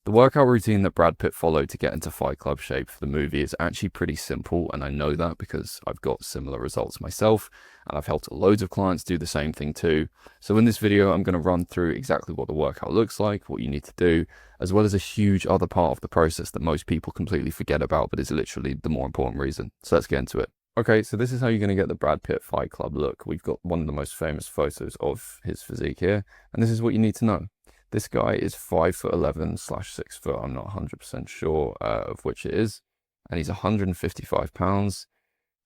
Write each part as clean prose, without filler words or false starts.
The workout routine that Brad Pitt followed to get into Fight Club shape for the movie is actually pretty simple, and I know that because I've got similar results myself, and I've helped loads of clients do the same thing too. So in this video, I'm going to run through exactly what the workout looks like, what you need to do, as well as a huge other part of the process that most people completely forget about, but is literally the more important reason. So let's get into it. Okay, so this is how you're going to get the Brad Pitt Fight Club look. We've got one of the most famous photos of his physique here, and this is what you need to know. This guy is 5'11/6 foot. I'm not 100% sure of which it is. And he's 155 pounds.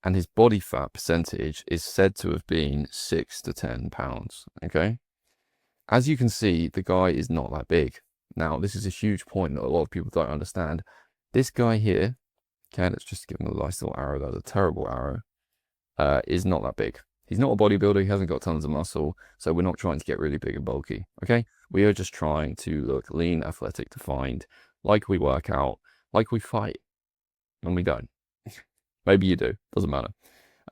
And his body fat percentage is said to have been 6 to 10 pounds. Okay. As you can see, the guy is not that big. Now, this is a huge point that a lot of people don't understand. This guy here, okay, let's just give him a nice little arrow. That's a terrible arrow. Is not that big. He's not a bodybuilder. He hasn't got tons of muscle. So we're not trying to get really big and bulky. Okay. We are just trying to look lean, athletic, defined, like we work out, like we fight. And we don't. Maybe you do. Doesn't matter.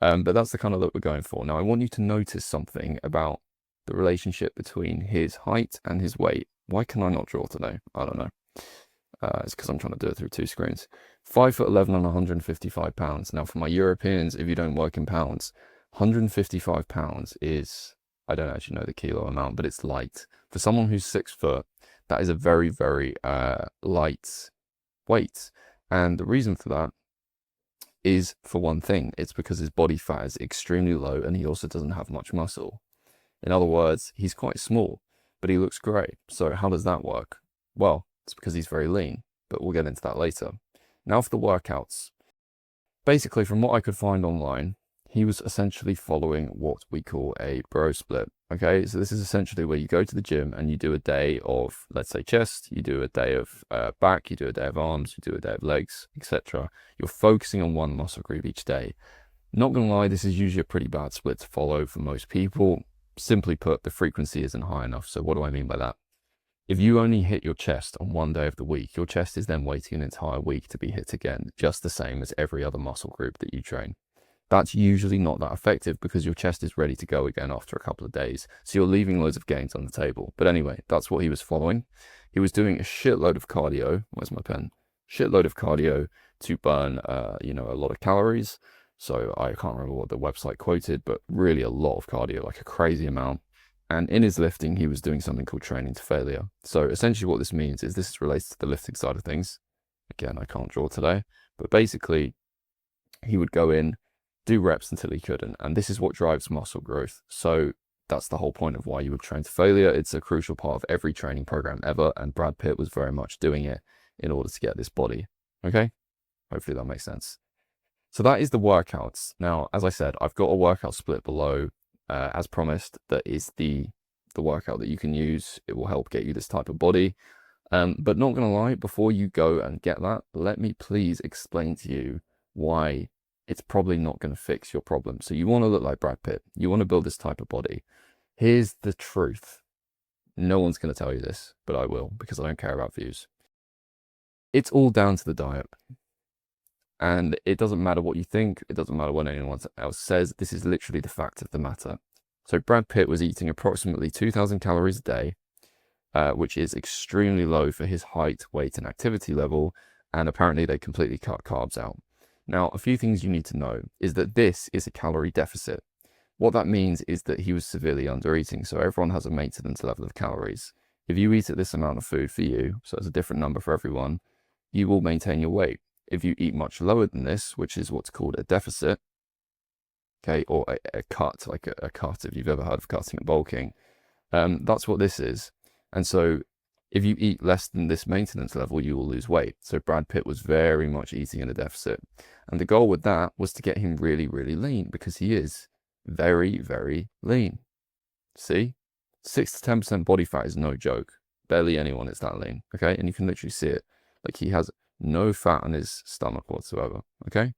But that's the kind of look we're going for. Now, I want you to notice something about the relationship between his height and his weight. Why can I not draw today? I don't know. It's because I'm trying to do it through two screens. 5'11" and 155 pounds. Now, for my Europeans, if you don't work in pounds, 155 pounds is, I don't actually know the kilo amount, but it's light. For someone who's 6 foot, that is a very, very light weight. And the reason for that is, for one thing, it's because his body fat is extremely low and he also doesn't have much muscle. In other words, he's quite small, but he looks great. So how does that work? Well, it's because he's very lean, but we'll get into that later. Now for the workouts. Basically, from what I could find online, he was essentially following what we call a bro split. Okay, so this is essentially where you go to the gym and you do a day of, let's say, chest, you do a day of back, you do a day of arms, you do a day of legs, etc. You're focusing on one muscle group each day. Not gonna lie, this is usually a pretty bad split to follow for most people. Simply put, the frequency isn't high enough. So what do I mean by that? If you only hit your chest on one day of the week, your chest is then waiting an entire week to be hit again, just the same as every other muscle group that you train. That's usually not that effective because your chest is ready to go again after a couple of days. So you're leaving loads of gains on the table. But anyway, that's what he was following. He was doing a shitload of cardio. Where's my pen? Shitload of cardio to burn, a lot of calories. So I can't remember what the website quoted, but really a lot of cardio, like a crazy amount. And in his lifting, he was doing something called training to failure. So essentially what this means is this is related to the lifting side of things. Again, I can't draw today, but basically he would go in, do reps until he couldn't. And this is what drives muscle growth. So that's the whole point of why you would train to failure. It's a crucial part of every training program ever. And Brad Pitt was very much doing it in order to get this body. Okay. Hopefully that makes sense. So that is the workouts. Now, as I said, I've got a workout split below, as promised, that is the workout that you can use. It will help get you this type of body. But not gonna lie, before you go and get that, let me please explain to you why it's probably not going to fix your problem. So you want to look like Brad Pitt. You want to build this type of body. Here's the truth. No one's going to tell you this, but I will, because I don't care about views. It's all down to the diet. And it doesn't matter what you think. It doesn't matter what anyone else says. This is literally the fact of the matter. So Brad Pitt was eating approximately 2,000 calories a day, which is extremely low for his height, weight, and activity level. And apparently they completely cut carbs out. Now, a few things you need to know is that this is a calorie deficit. What that means is that he was severely under eating. So everyone has a maintenance level of calories. If you eat at this amount of food for you, so it's a different number for everyone, you will maintain your weight. If you eat much lower than this, which is what's called a deficit, okay, or a cut, like a cut, if you've ever heard of cutting and bulking, that's what this is. And so if you eat less than this maintenance level, you will lose weight. So Brad Pitt was very much eating in a deficit. And the goal with that was to get him really, really lean, because he is very, very lean. See? 6 to 10% body fat is no joke. Barely anyone is that lean, okay? And you can literally see it. Like, he has no fat on his stomach whatsoever, okay?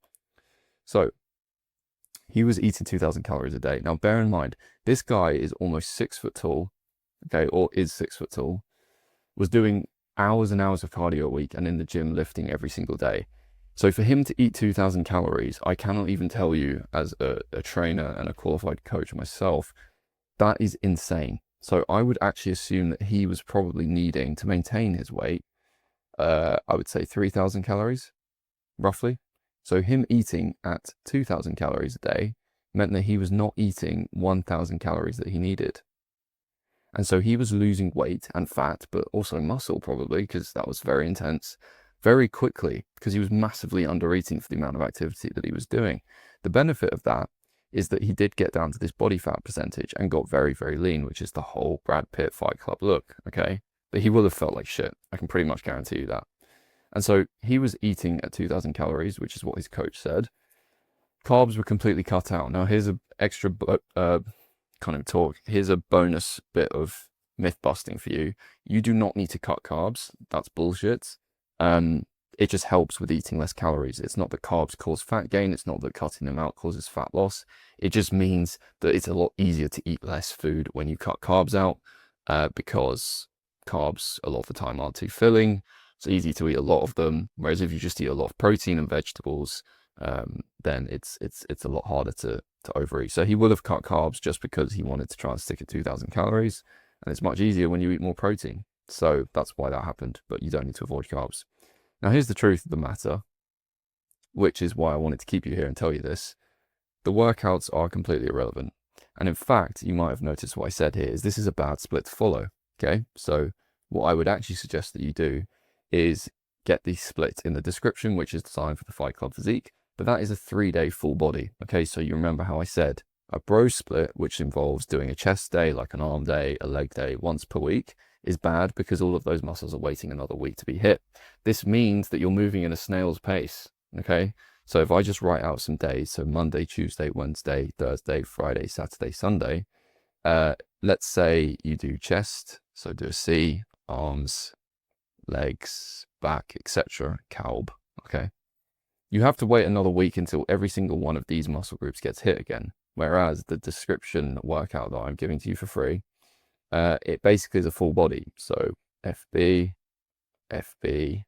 So he was eating 2,000 calories a day. Now, bear in mind, this guy is almost 6 foot tall, okay, or is 6 foot tall, was doing hours and hours of cardio a week and in the gym lifting every single day. So for him to eat 2,000 calories, I cannot even tell you, as a trainer and a qualified coach myself, that is insane. So I would actually assume that he was probably needing to maintain his weight I would say 3,000 calories, roughly. So him eating at 2,000 calories a day meant that he was not eating 1,000 calories that he needed. And so he was losing weight and fat, but also muscle probably, because that was very intense, very quickly, because he was massively under eating for the amount of activity that he was doing. The benefit of that is that he did get down to this body fat percentage and got very, very lean, which is the whole Brad Pitt Fight Club look, okay? But he will have felt like shit. I can pretty much guarantee you that. And so he was eating at 2,000 calories, which is what his coach said. Carbs were completely cut out. Now, here's an extra kind of talk. Here's a bonus bit of myth busting for you. You do not need to cut carbs. That's bullshit. It just helps with eating less calories. It's not that carbs cause fat gain. It's not that cutting them out causes fat loss. It just means that it's a lot easier to eat less food when you cut carbs out, because carbs a lot of the time aren't too filling. It's easy to eat a lot of them. Whereas if you just eat a lot of protein and vegetables, then it's a lot harder to overeat. So he would have cut carbs just because he wanted to try and stick at 2,000 calories. And it's much easier when you eat more protein. So that's why that happened. But you don't need to avoid carbs. Now, here's the truth of the matter, which is why I wanted to keep you here and tell you this. The workouts are completely irrelevant. And in fact, you might have noticed what I said here is this is a bad split to follow. Okay, so what I would actually suggest that you do is get the split in the description, which is designed for the Fight Club Physique. But that is a 3-day full body. Okay, so you remember how I said a bro split, which involves doing a chest day, like an arm day, a leg day once per week, is bad because all of those muscles are waiting another week to be hit. This means that you're moving in a snail's pace. Okay, so if I just write out some days, so Monday, Tuesday, Wednesday, Thursday, Friday, Saturday, Sunday, let's say you do chest, so do a C, arms, legs, back, etc., calb. Okay, you have to wait another week until every single one of these muscle groups gets hit again. Whereas the description workout that I'm giving to you for free, it basically is a full body. So FB, FB,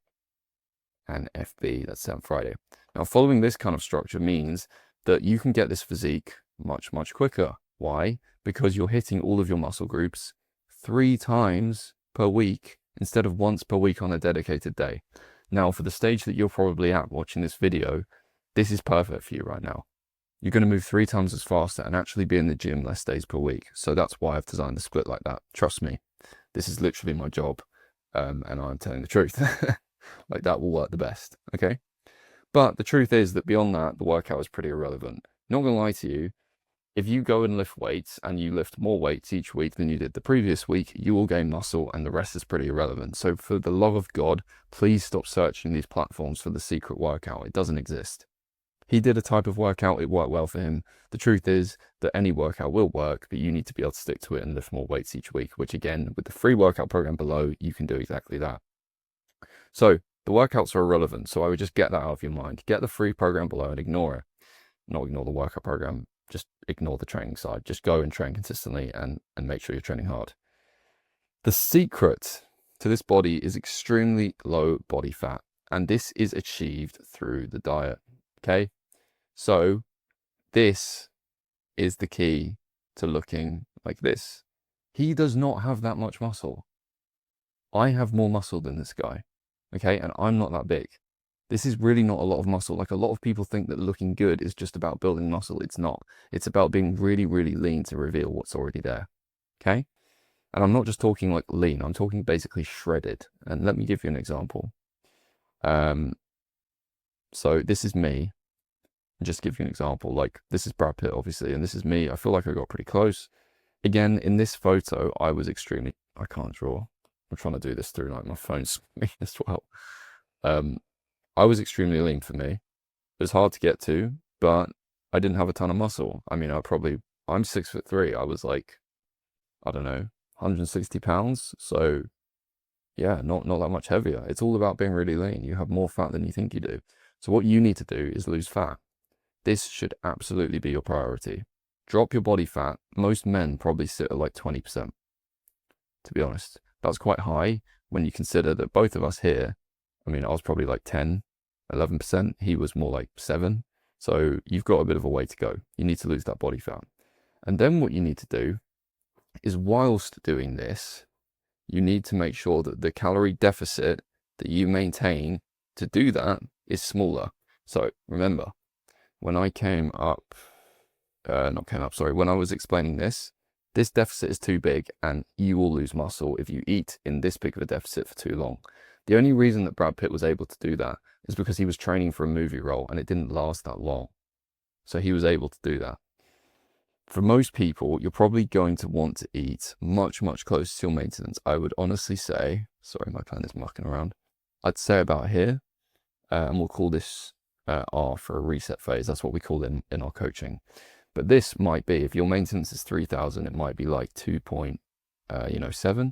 and FB. That's on Friday. Now, following this kind of structure means that you can get this physique much, much quicker. Why? Because you're hitting all of your muscle groups 3 times per week instead of once per week on a dedicated day. Now, for the stage that you're probably at watching this video, this is perfect for you right now. You're going to move 3 times as faster and actually be in the gym less days per week. So that's why I've designed the split like that. Trust me, this is literally my job, and I'm telling the truth. Like, that will work the best, okay? But the truth is that beyond that, the workout is pretty irrelevant. Not going to lie to you, if you go and lift weights and you lift more weights each week than you did the previous week, you will gain muscle and the rest is pretty irrelevant. So for the love of God, please stop searching these platforms for the secret workout. It doesn't exist. He did a type of workout, it worked well for him. The truth is that any workout will work, but you need to be able to stick to it and lift more weights each week, which again, with the free workout program below, you can do exactly that. So the workouts are irrelevant. So I would just get that out of your mind. Get the free program below and ignore it. Not ignore the workout program, just ignore the training side. Just go and train consistently and make sure you're training hard. The secret to this body is extremely low body fat. And this is achieved through the diet. Okay? So this is the key to looking like this. He does not have that much muscle. I have more muscle than this guy. Okay? And I'm not that big. This is really not a lot of muscle. Like, a lot of people think that looking good is just about building muscle. It's not. It's about being really, really lean to reveal what's already there. Okay? And I'm not just talking like lean. I'm talking basically shredded. And let me give you an example. So this is me. Just give you an example. Like, this is Brad Pitt, obviously, and this is me. I feel like I got pretty close. Again, in this photo, I was extremely... I can't draw. I'm trying to do this through like my phone screen as well. I was extremely lean for me. It was hard to get to, but I didn't have a ton of muscle. I mean, I'm 6'3". I was like, I don't know, 160 pounds. So yeah, not that much heavier. It's all about being really lean. You have more fat than you think you do. So what you need to do is lose fat. This should absolutely be your priority. Drop your body fat. Most men probably sit at like 20%, to be honest. That's quite high when you consider that both of us here, I mean, I was probably like 10, 11%. He was more like 7. So you've got a bit of a way to go. You need to lose that body fat. And then what you need to do is, whilst doing this, you need to make sure that the calorie deficit that you maintain to do that is smaller. So remember, when I when I was explaining this deficit is too big and you will lose muscle if you eat in this big of a deficit for too long. The only reason that Brad Pitt was able to do that is because he was training for a movie role and it didn't last that long. So he was able to do that. For most people, you're probably going to want to eat much, much closer to your maintenance. I would honestly say, sorry, my pen is mucking around. I'd say about here, and we'll call this R for a reset phase. That's what we call it in our coaching. But this might be, if your maintenance is 3,000, it might be like 2.7.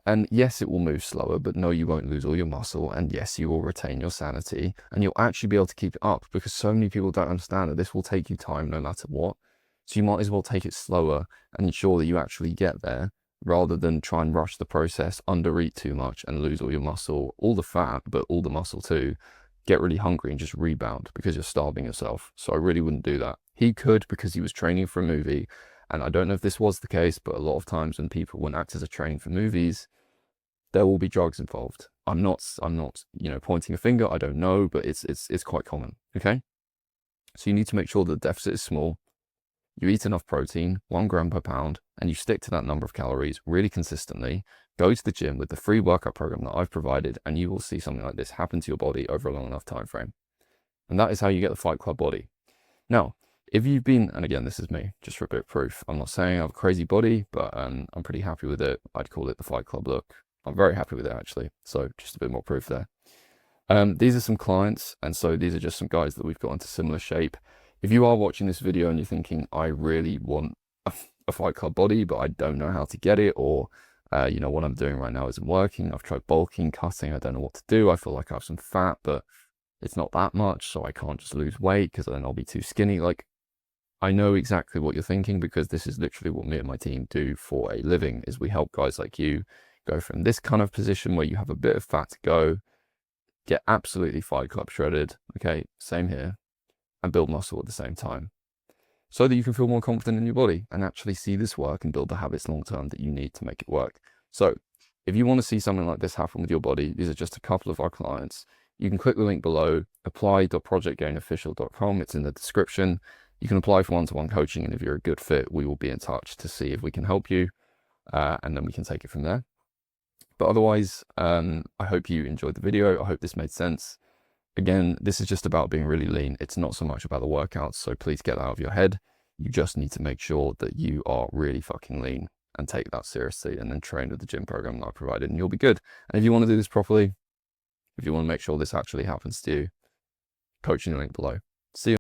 And yes, it will move slower, but no, you won't lose all your muscle. And yes, you will retain your sanity and you'll actually be able to keep it up, because so many people don't understand that this will take you time no matter what. So you might as well take it slower and ensure that you actually get there, rather than try and rush the process, undereat too much and lose all your muscle, all the fat, but all the muscle too. Get really hungry and just rebound because you're starving yourself. So I really wouldn't do that. He could, because he was training for a movie. And I don't know if this was the case, but a lot of times when actors are training for movies, there will be drugs involved. I'm not, pointing a finger. I don't know, but it's quite common. Okay. So you need to make sure that the deficit is small. You eat enough protein, 1 gram per pound, and you stick to that number of calories really consistently. Go to the gym with the free workout program that I've provided, and you will see something like this happen to your body over a long enough time frame. And that is how you get the Fight Club body. Now, if you've been, and again, this is me, just for a bit of proof. I'm not saying I have a crazy body, but I'm pretty happy with it. I'd call it the Fight Club look. I'm very happy with it, actually. So just a bit more proof there. These are some clients, and so these are just some guys that we've got into similar shape. If you are watching this video and you're thinking, I really want a Fight Club body, but I don't know how to get it, or what I'm doing right now isn't working. I've tried bulking, cutting, I don't know what to do. I feel like I have some fat, but it's not that much, so I can't just lose weight because then I'll be too skinny. Like, I know exactly what you're thinking, because this is literally what me and my team do for a living, is we help guys like you go from this kind of position where you have a bit of fat to go, get absolutely Fight Club shredded, okay, same here, and build muscle at the same time, so that you can feel more confident in your body and actually see this work and build the habits long term that you need to make it work. So if you want to see something like this happen with your body, these are just a couple of our clients. You can click the link below, apply.projectgainofficial.com. It's in the description. You can apply for one-to-one coaching, and if you're a good fit, we will be in touch to see if we can help you, and then we can take it from there. But otherwise, I hope you enjoyed the video. I hope this made sense. Again, this is just about being really lean. It's not so much about the workouts, so please get that out of your head. You just need to make sure that you are really fucking lean and take that seriously, and then train with the gym program that I provided, and you'll be good. And if you want to do this properly, if you want to make sure this actually happens to you, coaching the link below. See you.